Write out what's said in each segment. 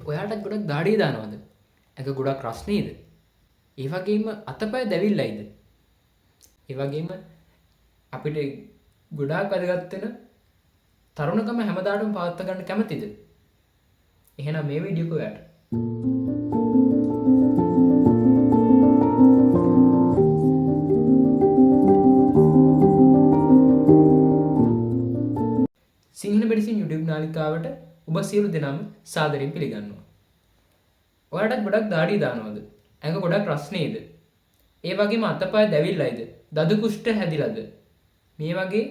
ඔයාටත් ගොඩක් දාඩිය දානවද? ඇඟ ගොඩක් රස්නේද? ඒ වගේම අතපය දැවිල්ලයිද? ඒ වගේම අපිට ගොඩාක් වැදගත් වෙන තරුණකම හැමදාටම පවත්වා ගන්න කැමතිද? එහෙනම් මේ වීඩියෝ එක ඔයාට. සිංහල මෙඩිසින් YouTube නාලිකාවට ඔබ සියලු දෙනාම සාදරයෙන් පිළිගන්නවා. ඔයාටත් ගොඩක් දාඩිය දානවද? ඇඟ ගොඩක් රස්නේද? ඒ වගේම අතපය දැවිල්ලයිද? දදු කුෂ්ඨ හැදිලාද? මේ වගේ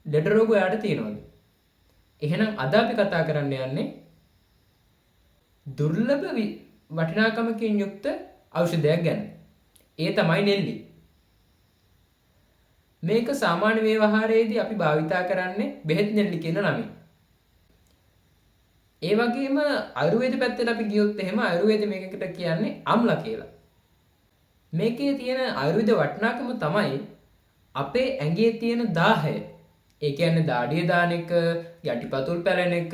ලෙඩ රෝග ඔයාට තියෙනවද? එහෙනම් අද අපි කතා කරන්න යන්නේ දුර්ලභ වටිනාකමකින් යුක්ත ඖෂධයක් ගැන. ඒ තමයි නෙල්ලි. මේක සාමාන්‍ය ව්‍යවහාරයේදී අපි භාවිතා කරන්නේ බෙහෙත් නෙල්ලි කියන නමින්. ඒ වගේම ආයුර්වේද පැත්තට අපි ගියොත් එහෙම ආයුර්වේද මේකට කියන්නේ අම්ල කියලා. මේකේ තියෙන ආයුර්වේද වටිනාකම තමයි අපේ ඇඟේ තියෙන දාහය. ඒ කියන්නේ දාඩිය දාන එක, යටිපතුල් පැලෙන එක,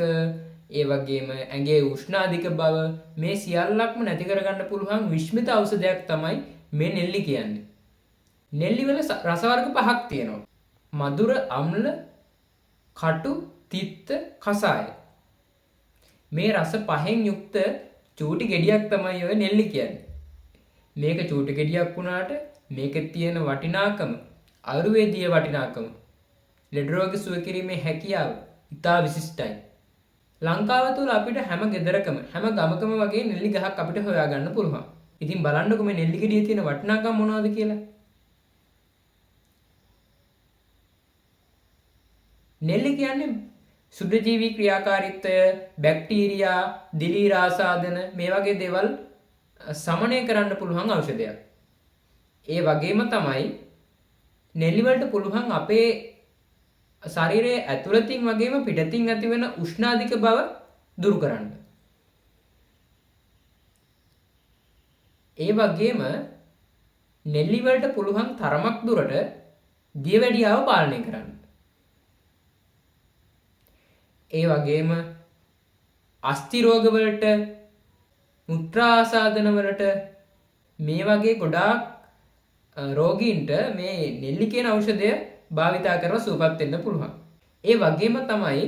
ඒ වගේම ඇඟේ උෂ්ණ අධික බව මේ සියල්ලක්ම නැති කරගන්න පුළුවන් විශ්මිත ඖෂධයක් තමයි මේ නෙල්ලි කියන්නේ. නෙල්ලි වල රස වර්ග පහක් තියෙනවා. මధుර, අම්ල, කටු, තිත්ත, කසාය. මේ රස පහෙන් යුක්ත චූටි ගෙඩියක් තමයි ඔය නෙල්ලි කියන්නේ. මේක චූටි ගෙඩියක් වුණාට මේකේ තියෙන වටිනාකම, ආයුර්වේදීය වටිනාකම, ලෙඩ රෝග සුව කිරීමේ හැකියාව ඉතා විශිෂ්ටයි. ලංකාව තුළ අපිට හැම ගෙදරකම, හැම ගමකම වගේ නෙල්ලි ගහක් අපිට හොයාගන්න පුළුවන්. ඉතින් බලන්නකෝ මේ නෙල්ලි ගෙඩියේ තියෙන වටිනාකම මොනවද කියලා. නෙල්ලි කියන්නේ සුද්ධජීවී ක්‍රියාකාරීත්වය, බැක්ටීරියා, දිලීර ආසාදන මේ වගේ දේවල් සමනය කරන්න පුළුවන් ඖෂධයක්. ඒ වගේම තමයි නෙල්ලි වලට පුළුවන් අපේ ශරීරයේ ඇතුළතින් වගේම පිටතින් ඇතිවෙන උෂ්ණාධික බව දුරු කරන්න. ඒ වගේම නෙල්ලි වලට පුළුවන් තරමක් දුරට දියවැඩියාව පාලනය කරන්න. ඒ වගේම අස්ථි රෝග වලට, මුත්‍රා ආසාදන වලට මේ වගේ ගොඩාක් රෝගීන්ට මේ නෙල්ලි කියන ඖෂධය භාවිතා කරලා සුවපත් වෙන්න පුළුවන්. ඒ වගේම තමයි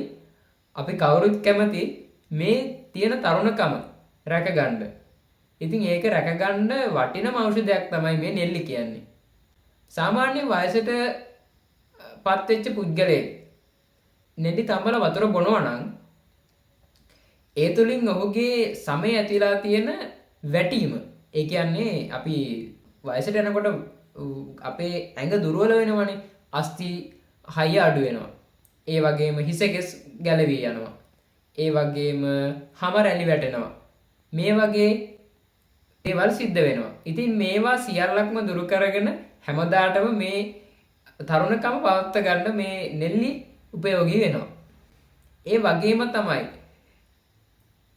අපි කවුරුත් කැමති මේ තියෙන තරුණකම රැකගන්න. ඉතින් ඒක රැකගන්න වටිනම ඖෂධයක් තමයි මේ නෙල්ලි කියන්නේ. සාමාන්‍ය වයසට පත් වෙච්ච පුද්ගලයෙක් නෙල්ලි තම්බල වතුර බොනවා නම් ඒ තුලින් ඔහුගේ සමේ ඇතිලා තියෙන වැටීම, ඒ කියන්නේ අපි වයසට යනකොට අපේ ඇඟ දුර්වල වෙනවනේ, අස්ථි හයිය අඩු වෙනවා. ඒ වගේම හිසකෙස් ගැලවී යනවා. ඒ වගේම හම රැලි වැටෙනවා. මේ වගේ දේවල් සිද්ධ වෙනවා. ඉතින් මේවා සියල්ලක්ම දුරු කරගෙන හැමදාටම මේ තරුණකම පවත්වා ගන්න මේ නෙල්ලි උපයෝගී වෙනවා. ඒ වගේම තමයි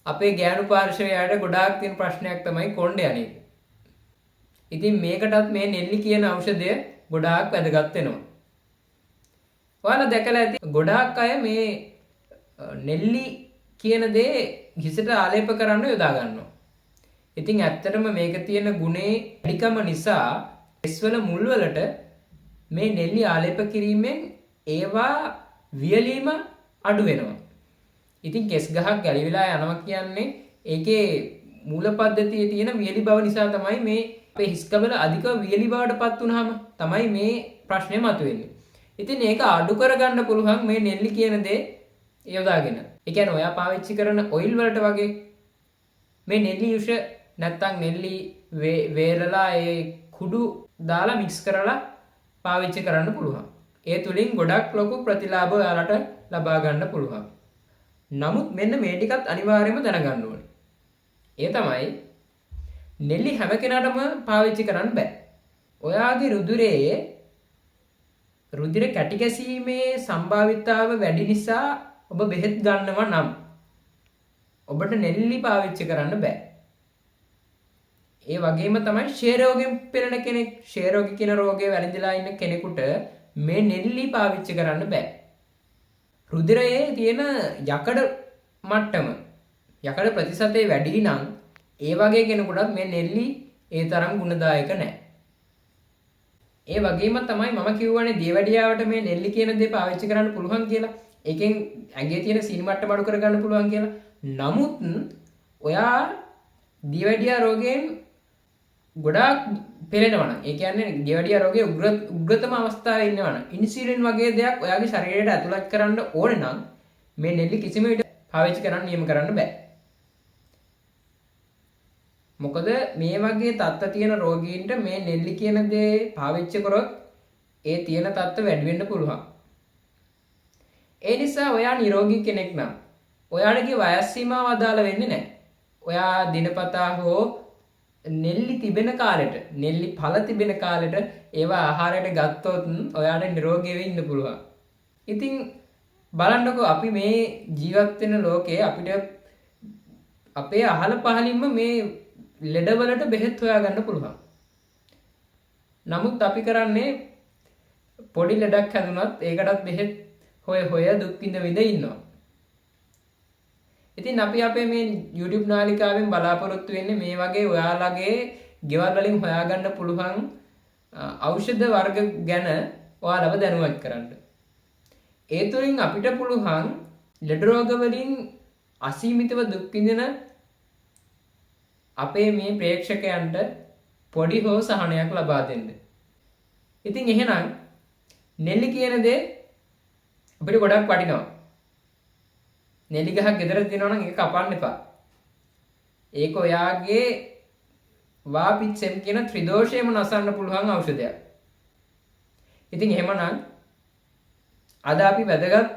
අපේ ගෑනු පාර්ශවයට ගොඩාක් තියෙන ප්‍රශ්නයක් තමයි කොණ්ඩේ අනේ. ඉතින් මේකටත් මේ නෙල්ලි කියන ඖෂධය ගොඩාක් වැදගත් වෙනවා. ඔයාලා දැකලා ඇති ගොඩාක් අය මේ නෙල්ලි කියන දේ හිසට ආලේප කරන්න යොදා ගන්නවා. ඉතින් ඇත්තටම මේක තියෙන ගුණේ වැඩිකම නිසා කෙස්වල මුල් වලට මේ නෙල්ලි ආලේප කිරීමෙන් ඒවා වියලීම අඩු වෙනවා. ඉතින් කෙස් ගහක් ගැලවිලා යනවා කියන්නේ ඒකේ මූල පද්ධතියේ තියෙන වියලි බව නිසා තමයි මේ අපේ හිස්කබල අධික වියලි බවට පත් වුනහම තමයි මේ ප්‍රශ්නේ මතුවෙන්නේ. ඉතින් ඒක අඩු කරගන්න පුළුවන් මේ නෙල්ලි කියන දේ යොදාගෙන. ඒ කියන්නේ ඔයා පාවිච්චි කරන ඔයිල් වලට වගේ මේ නෙල්ලි යුෂ නැත්තම් නෙල්ලි වේලලා ඒ කුඩු දාලා මික්ස් කරලා පාවිච්චි කරන්න පුළුවන්. ඒ තුලින් ගොඩක් ලොකු ප්‍රතිලාභ ඔයාලට ලබා ගන්න පුළුවන්. නමුත් මෙන්න මේ ටිකත් අනිවාර්යයෙන්ම දැනගන්න ඕනේ. ඒ තමයි නෙල්ලි හැම කෙනාටම පාවිච්චි කරන්න බෑ. ඔයාගේ රුධිරයේ රුධිර කැටි ගැසීමේ සම්භාවිතාව වැඩි නිසා ඔබ බෙහෙත් ගන්නවා නම් ඔබට නෙල්ලි පාවිච්චි කරන්න බෑ. ඒ වගේම තමයි ක්ෂය රෝගයෙන් පෙළෙන කෙනෙක්, ක්ෂය රෝග කියන රෝගය වැළඳලා ඉන්න කෙනෙකුට මේ නෙල්ලි පාවිච්චි කරන්න බෑ. රුධිරයේ තියෙන යකඩ මට්ටම යකඩ ප්‍රතිශතය වැඩි නම් ඒ වගේ කෙනෙකුටත් මේ නෙල්ලි ඒ තරම් ගුණදායක නැහැ. ඒ වගේම තමයි මම කියවනේ දියවැඩියාවට මේ නෙල්ලි කියන දේ පාවිච්චි කරන්න පුළුවන් කියලා. ඒකෙන් ඇඟේ තියෙන සීනි මට්ටම අඩු කරගන්න පුළුවන් කියලා. නමුත් ඔයා දියවැඩියා රෝගයෙන් ගොඩාක් පෙළෙනවා නම්, ඒ කියන්නේ දියවැඩියා රෝගයේ උග්‍රතම අවස්ථාවේ ඉන්නවා නම්, ඉන්සියුලින් වගේ දෙයක් ඔයාගේ ශරීරයට ඇතුළත් කරන්න ඕනේ නම් මේ නෙල්ලි කිසිම විට පාවිච්චි කරන්න නියම කරන්න බෑ. මොකද මේ වගේ තත්ත්ව තියෙන රෝගීන්ට මේ නෙල්ලි කියන දේ පාවිච්චි කරොත් ඒ තියෙන තත්ත්ව වැඩි වෙන්න පුළුවන්. ඒ නිසා ඔයා නිරෝගී කෙනෙක් නම් ඔයාලගේ වයස් සීමාව අදාළ වෙන්නේ නැහැ. ඔයා දිනපතා හෝ නෙල්ලි තිබෙන කාලෙට, නෙල්ලි ඵල තිබෙන කාලෙට ඒවා ආහාරයට ගත්තොත් ඔයාට නිරෝගී වෙන්න ඉන්න පුළුවන්. ඉතින් බලන්නකෝ අපි මේ ජීවත් වෙන ලෝකයේ අපිට අපේ අහල පහලින්ම මේ ලෙඩවලට බෙහෙත් හොයාගන්න පුළුවන්. නමුත් අපි කරන්නේ පොඩි ලෙඩක් හැදුනත් ඒකටත් බෙහෙත් හොය දුක් විඳ ඉන්නවා. ඉතින් අපි අපේ මේ YouTube නාලිකාවෙන් බලාපොරොත්තු වෙන්නේ මේ වගේ ඔයාලගේ ගෙවල් වලින් හොයාගන්න පුළුවන් ඖෂධ වර්ග ගැන ඔයාලව දැනුවත් කරන්න. ඒ තුලින් අපිට පුළුවන් ලෙඩ රෝග වලින් අසීමිතව දුක් විඳින අපේ මේ ප්‍රේක්ෂකයන්ට පොඩි හෝ සහනයක් ලබා දෙන්න. ඉතින් එහෙනම් නෙල්ලි කියන දේ අපිට ගොඩක් වටිනවා. නෙල්ලි ගහක් ගෙදර තියෙනවා නම් ඒක කපන්න එපා. ඒක ඔයාගේ වාපිච්චෙම් කියන ත්‍රිදෝෂයම නසන්න පුළුවන් ඖෂධයක්. ඉතින් එහෙමනම් අද අපි වැදගත්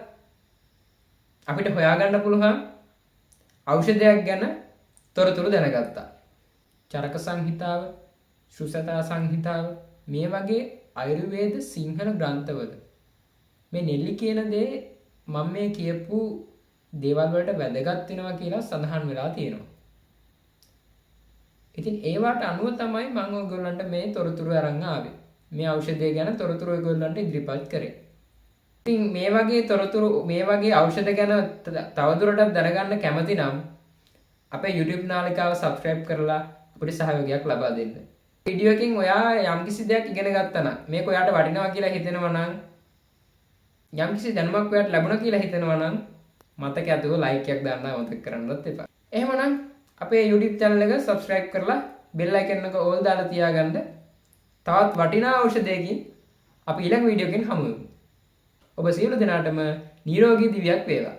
අපිට හොයාගන්න පුළුවන් ඖෂධයක් ගැන තොරතුරු දැනගත්තා. චරක සංහිතාව, ශුසතා සංහිතාව මේ වගේ ආයුර්වේද සිංහල ග්‍රන්ථවල මේ නෙල්ලි කියන දේ මම මේ කියපු දේවල් වලට වැදගත් වෙනවා කියලා සඳහන් වෙලා තියෙනවා. ඉතින් ඒවට අනුව තමයි මම ඔයගොල්ලන්ට මේ තොරතුරු අරන් ආවේ. මේ ඖෂධය ගැන තොරතුරු ඔයගොල්ලන්ට ඉදිරිපත් කරේ. ඉතින් මේ වගේ තොරතුරු මේ වගේ ඖෂධ ගැන තවදුරටත් දැනගන්න කැමති නම් අපේ YouTube නාලිකාව subscribe කරලා අපිට සහයෝගයක් ලබා දෙන්න. වීඩියෝ එකකින් ඔයා යම්කිසි දෙයක් ඉගෙන ගත්තා නම් මේක ඔයාට වටිනවා කියලා හිතෙනවා නම් යම්කිසි දැනුමක් ඔයාට ලැබුණා කියලා හිතෙනවා නම් මතක ඇතුව like එකක් දාන්න අමතක කරන්නත් එපා. එහෙමනම් අපේ YouTube channel එක subscribe කරලා bell icon එක all දාලා තියාගන්න. තවත් වටිනා ඖෂධයකින් අපි ඊළඟ වීඩියෝ එකකින් හමු වෙමු. ඔබ සියලු දෙනාටම නිරෝගී දිවියක් වේවා.